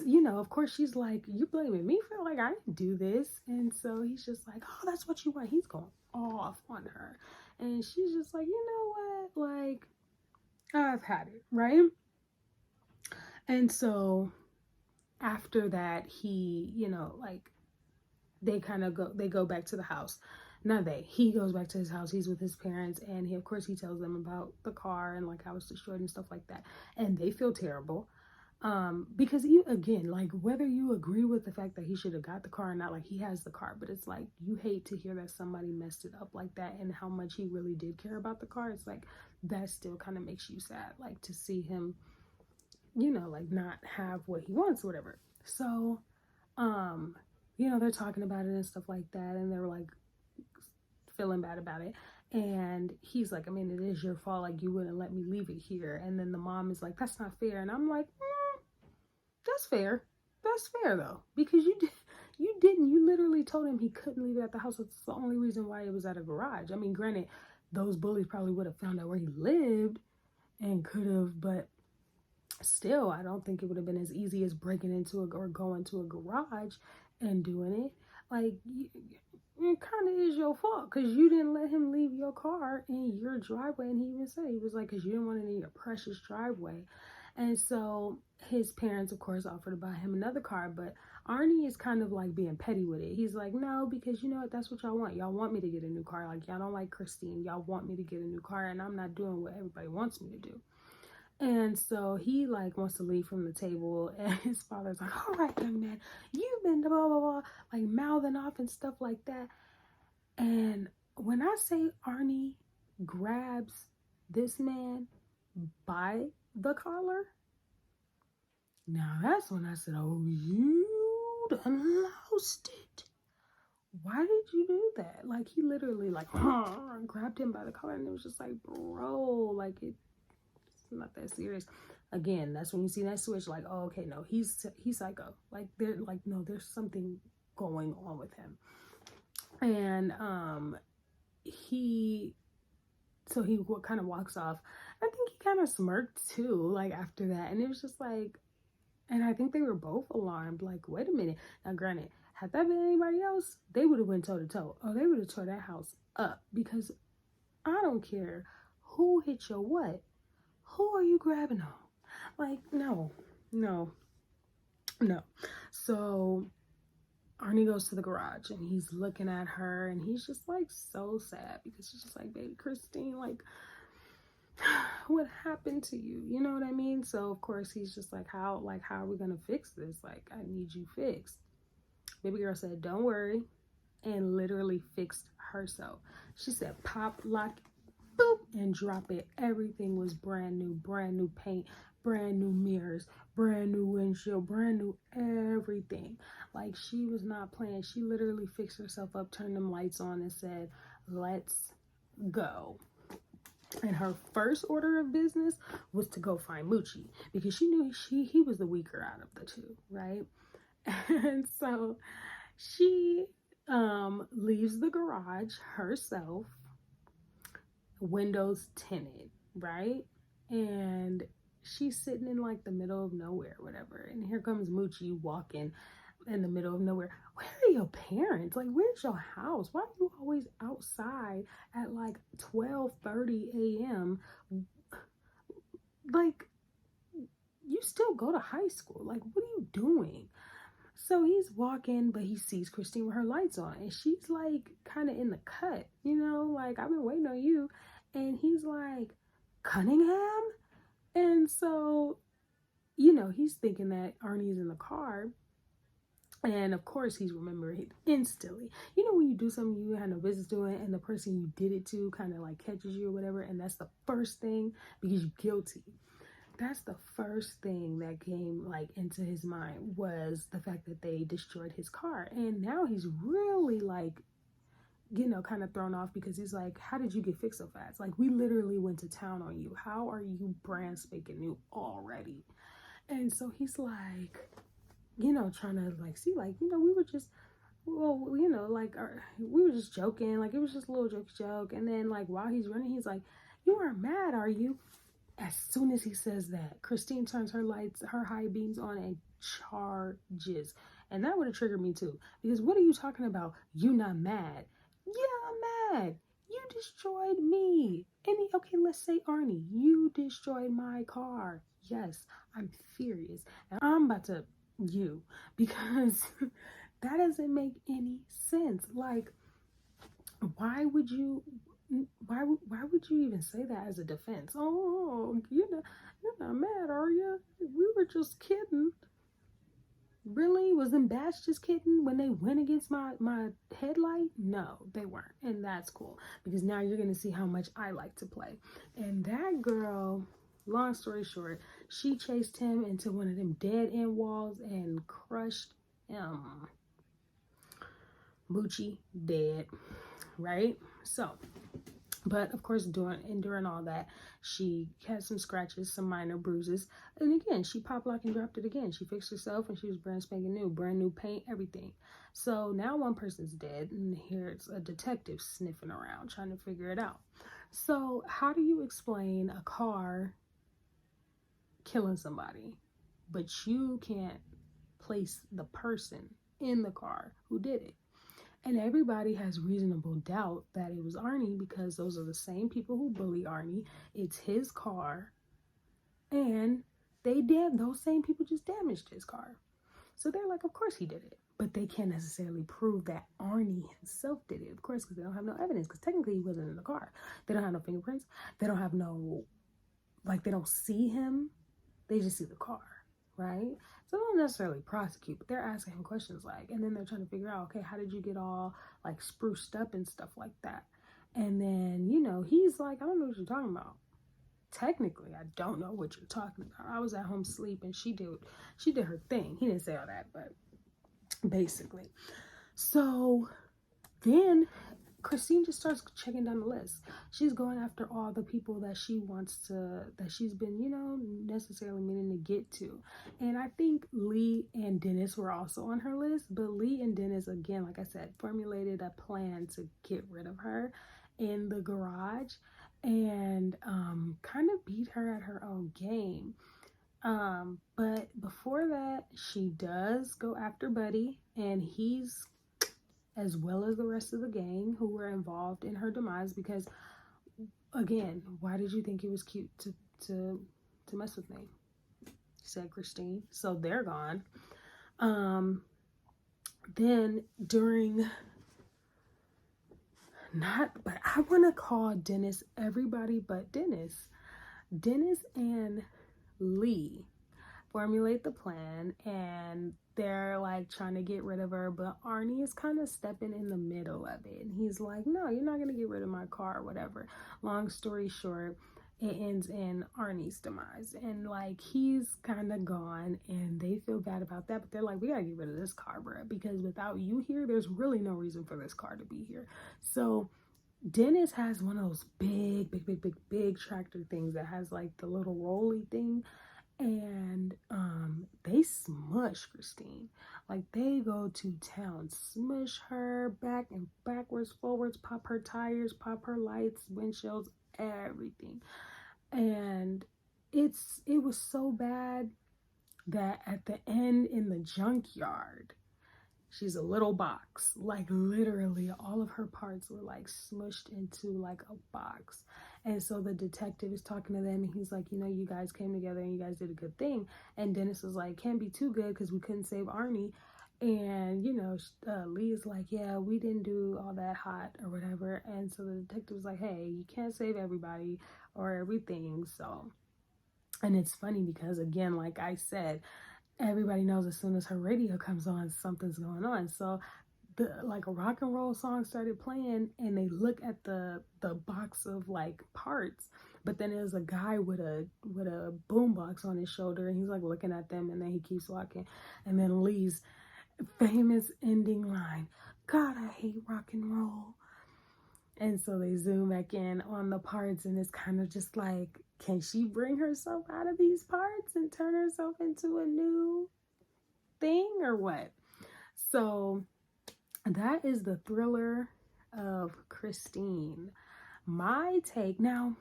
You know, of course, she's like, you blaming me for, like, I didn't do this. And so he's just like, oh, that's what you want. He's going off on her. And she's just like, you know what? Like, I've had it, right? And so after that, he, you know, like, they go back to the house. He goes back to his house. He's with his parents, and he, of course, he tells them about the car and like how it's destroyed and stuff like that. And they feel terrible. Because you, again, like, whether you agree with the fact that he should have got the car or not, like, he has the car, but it's like, you hate to hear that somebody messed it up like that, and how much he really did care about the car. It's like, that still kind of makes you sad, like, to see him, you know, like, not have what he wants or whatever. So, you know, they're talking about it and stuff like that, and they're like feeling bad about it. And he's like, I mean, it is your fault, like, you wouldn't let me leave it here. And then the mom is like, that's not fair. And I'm like, that's fair. That's fair though, because you literally told him he couldn't leave it at the house. That's the only reason why it was at a garage. I mean, granted, those bullies probably would have found out where he lived and could have, but still, I don't think it would have been as easy as breaking into or going to a garage and doing it. Like, it kind of is your fault, because you didn't let him leave your car in your driveway. And he even said, he was like, because you didn't want it in your precious driveway. And so his parents, of course, offered to buy him another car, but Arnie is kind of like being petty with it. He's like, no, because you know what, that's what y'all want. Y'all want me to get a new car. Like, y'all don't like Christine. Y'all want me to get a new car, and I'm not doing what everybody wants me to do. And so he like wants to leave from the table, and his father's like, all right, young man, you've been blah blah blah, like mouthing off and stuff like that. And when I say Arnie grabs this man by the collar, now that's when I said, oh, you done lost it. Why did you do that? Like, he literally like grabbed him by the collar, and it was just like, bro, like it's not that serious. Again, that's when you see that switch, like, oh, okay, no, he's psycho. Like, no, there's something going on with him. And he kind of walks off. I think he kind of smirked too, like after that, and it was just like, and I think they were both alarmed. Like, wait a minute. Now, granted, had that been anybody else, they would have went toe to toe. Oh, they would have tore that house up, because I don't care who hit your what. Who are you grabbing on? Like, no. So Arnie goes to the garage, and he's looking at her, and he's just like so sad, because he's just like, baby Christine, like, what happened to you? You know what I mean? So of course he's just like, how are we gonna fix this? Like, I need you fixed. Baby girl said, don't worry, and literally fixed herself. She said, pop, lock, boop, and drop it. Everything was brand new paint, brand new mirrors, brand new windshield, brand new everything. Like, she was not playing. She literally fixed herself up, turned them lights on, and said, let's go. And her first order of business was to go find Moochie, because she knew he was the weaker out of the two, right? And so she leaves the garage herself, windows tinted, right? And she's sitting in like the middle of nowhere, whatever. And here comes Moochie walking in the middle of nowhere. Where are your parents? Like, where's your house? Why are you always outside at like 12:30 a.m.? Like, you still go to high school. Like, what are you doing? So he's walking, but he sees Christine with her lights on, and she's like kind of in the cut, you know, like, I've been waiting on you. And he's like, Cunningham? And so, you know, he's thinking that Arnie's in the car. And of course, he's remembering it instantly. You know, when you do something you had no business doing, and the person you did it to kind of like catches you or whatever, and that's the first thing, because you're guilty. That's the first thing that came like into his mind, was the fact that they destroyed his car. And now he's really like, you know, kind of thrown off, because he's like, how did you get fixed so fast? Like, we literally went to town on you. How are you brand spanking new already? And so he's like, you know, trying to like see, like, you know, we were just, well, you know, like, we were just joking, like, it was just a little joke. And then like, while he's running, he's like, you aren't mad, are you? As soon as he says that, Christine turns her lights, her high beams on, and charges. And that would have triggered me too, because what are you talking about? You not mad? Yeah, I'm mad. You destroyed me. Okay, let's say Arnie, you destroyed my car. Yes, I'm furious, and I'm about to because that doesn't make any sense. Like, why would you even say that as a defense? Oh, you're not mad, are you? We were just kidding. Really? Was them Bats just kidding when they went against my headlight? No, they weren't. And that's cool, because now you're going to see how much I like to play. And that girl, long story short, she chased him into one of them dead end walls and crushed him. Moochie dead, right? So, but of course, during all that, she had some scratches, some minor bruises. And again, she pop locked and dropped it again. She fixed herself, and she was brand spanking new, brand new paint, everything. So now one person's dead, and here's a detective sniffing around, trying to figure it out. So how do you explain a car killing somebody, but you can't place the person in the car who did it? And everybody has reasonable doubt that it was Arnie, because those are the same people who bully Arnie. It's his car, and those same people just damaged his car. So they're like, of course he did it. But they can't necessarily prove that Arnie himself did it, of course, because they don't have no evidence. Because technically he wasn't in the car. They don't have no fingerprints. They don't have no, like, they don't see him. They just see the car, right? So they don't necessarily prosecute, but they're asking him questions like, and then they're trying to figure out, okay, how did you get all like spruced up and stuff like that? And then, you know, he's like, I don't know what you're talking about. Technically, I don't know what you're talking about. I was at home sleeping. She did her thing. He didn't say all that, but basically. So then Christine just starts checking down the list. She's going after all the people that she wants to, that she's been, you know, necessarily meaning to get to. And I think Lee and Dennis were also on her list, but Lee and Dennis, again, like I said, formulated a plan to get rid of her in the garage and kind of beat her at her own game. But before that, she does go after Buddy, and he's, as well as the rest of the gang who were involved in her demise, because again, why did you think it was cute to mess with me? Said Christine. So they're gone. Then during, but I want to call Dennis everybody but Dennis. Dennis and Lee formulate the plan, and they're like trying to get rid of her, but Arnie is kind of stepping in the middle of it, and he's like, no, you're not gonna get rid of my car or whatever. Long story short, it ends in Arnie's demise, and like he's kind of gone, and they feel bad about that, but they're like, we gotta get rid of this car, bro, because without you here, there's really no reason for this car to be here. So Dennis has one of those big tractor things that has like the little rolly thing, and they smush Christine. Like they go to town, smush her back and backwards, forwards, pop her tires, pop her lights, windshields, everything. And it was so bad that at the end in the junkyard, she's a little box. Like literally all of her parts were like smushed into like a box. And so the detective is talking to them, and he's like, you know, you guys came together and you guys did a good thing. And Dennis was like, can't be too good because we couldn't save Arnie. And, you know, Lee is like, yeah, we didn't do all that hot or whatever. And so the detective was like, hey, you can't save everybody or everything. So, and it's funny because, again, like I said, everybody knows as soon as her radio comes on, something's going on. So like a rock and roll song started playing, and they look at the box of like parts, but then there's a guy with a boom box on his shoulder, and he's like looking at them, and then he keeps walking, and then Lee's famous ending line, God, I hate rock and roll. And so they zoom back in on the parts, and it's kind of just like, can she bring herself out of these parts and turn herself into a new thing or what? So that is the thriller of Christine. My take, now,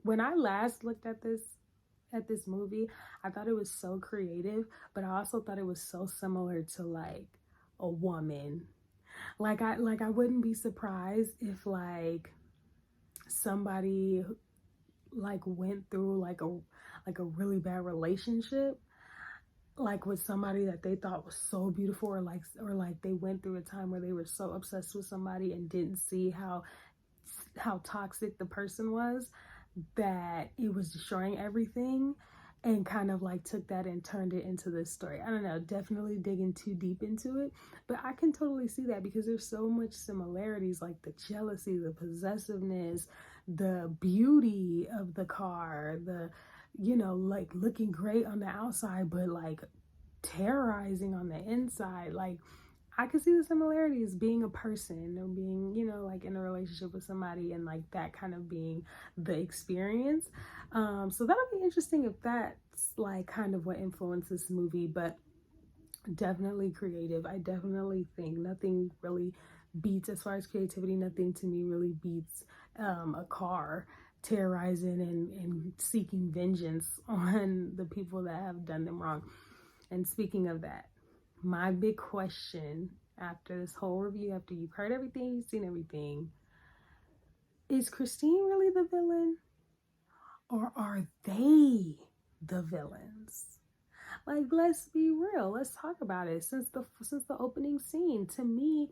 when I last looked at this movie, I thought it was so creative, but I also thought it was so similar to like A Woman. Like I wouldn't be surprised if like somebody like went through like a really bad relationship, like with somebody that they thought was so beautiful, or like they went through a time where they were so obsessed with somebody and didn't see how toxic the person was, that it was destroying everything, and kind of like took that and turned it into this story. I don't know, definitely digging too deep into it, but I can totally see that because there's so much similarities, like the jealousy, the possessiveness, the beauty of the car, the, you know, like looking great on the outside, but like terrorizing on the inside. Like I could see the similarities being a person, or being, you know, like in a relationship with somebody, and like that kind of being the experience. So that'll be interesting if that's like kind of what influenced this movie, but definitely creative. I definitely think nothing really beats, as far as creativity, nothing to me really beats a car terrorizing and seeking vengeance on the people that have done them wrong. And speaking of that, my big question after this whole review, after you've heard everything, you've seen everything, is Christine really the villain? Or are they the villains? Like, let's be real. Let's talk about it. Since the opening scene, to me,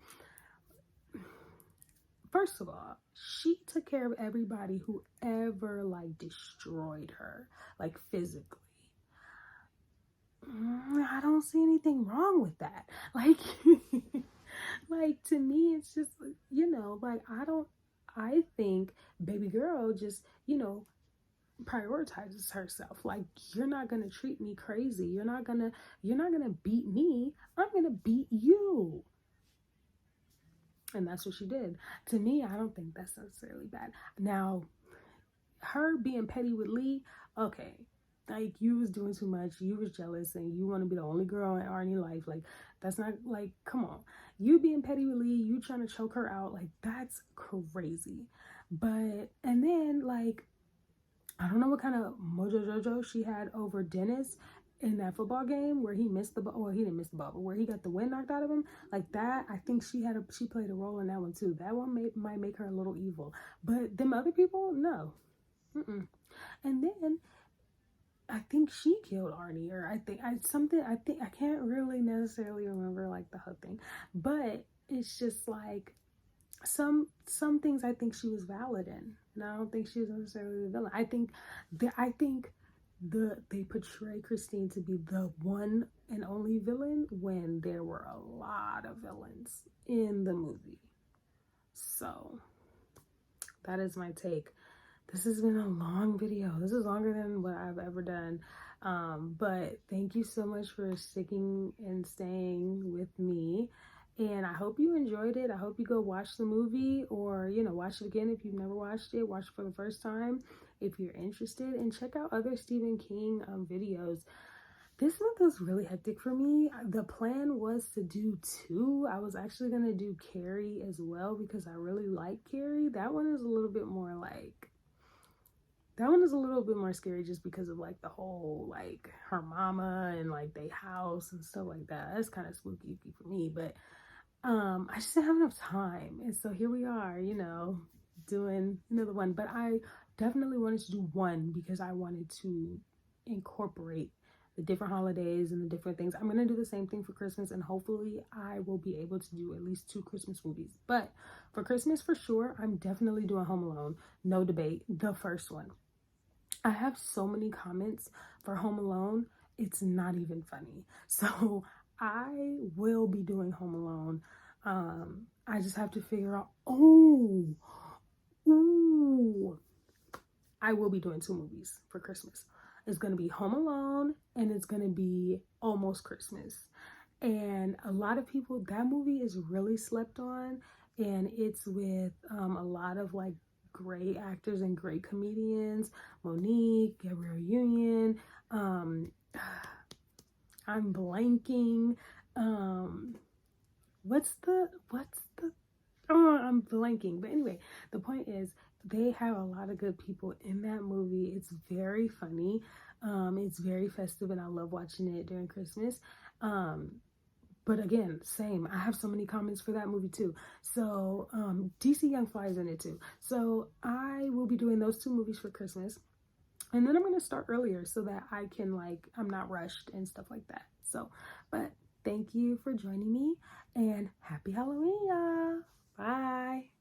first of all, she took care of everybody who ever like destroyed her, like physically. I don't see anything wrong with that. Like, like to me, it's just, like I think baby girl just, prioritizes herself. Like, you're not gonna treat me crazy. You're not gonna beat me. I'm gonna beat you. And that's what she did. To me, I don't think that's necessarily bad. Now, her being petty with Lee, okay, like, you was doing too much, you was jealous, and you want to be the only girl in Arnie's life. Like, that's not, like, come on. You being petty with Lee, you trying to choke her out, like, that's crazy. But, and then, like, I don't know what kind of mojo jojo she had over Dennis in that football game where he missed the ball. Well, he didn't miss the ball, but where he got the wind knocked out of him. Like that, I think she played a role in that one too. That one might make her a little evil. But them other people, no. Mm-mm. And then I think she killed Arnie, or I think I can't really necessarily remember like the whole thing, but it's just like some things I think she was valid in, and I don't think she was necessarily the villain. I think they portray Christine to be the one and only villain when there were a lot of villains in the movie. So that is my take. This has been a long video. This is longer than what I've ever done. But thank you so much for sticking and staying with me. And I hope you enjoyed it. I hope you go watch the movie, or, watch it again if you've never watched it. Watch it for the first time if you're interested. And check out other Stephen King videos. This month was really hectic for me. The plan was to do 2. I was actually going to do Carrie as well because I really like Carrie. That one is a little bit more like... That one is a little bit more scary just because of like the whole like her mama and like they house and stuff like that. That's kind of spooky for me, but I just didn't have enough time. And so here we are, doing another one. But I definitely wanted to do 1 because I wanted to incorporate the different holidays and the different things. I'm going to do the same thing for Christmas, and hopefully I will be able to do at least 2 Christmas movies. But for Christmas, for sure, I'm definitely doing Home Alone. No debate. The first one. I have so many comments for Home Alone, it's not even funny. So I will be doing Home Alone. I just have to figure out, I will be doing 2 movies for Christmas. It's going to be Home Alone, and it's going to be Almost Christmas. And a lot of people, that movie is really slept on, and it's with a lot of like great actors and great comedians. Monique, Gabrielle Union, I'm blanking. I'm blanking. But anyway, the point is they have a lot of good people in that movie. It's very funny. It's very festive, and I love watching it during Christmas. But again, same. I have so many comments for that movie too. So DC Young Fly is in it too. So I will be doing those 2 movies for Christmas. And then I'm going to start earlier so that I can I'm not rushed and stuff like that. So, but thank you for joining me, and happy Halloween, y'all. Bye.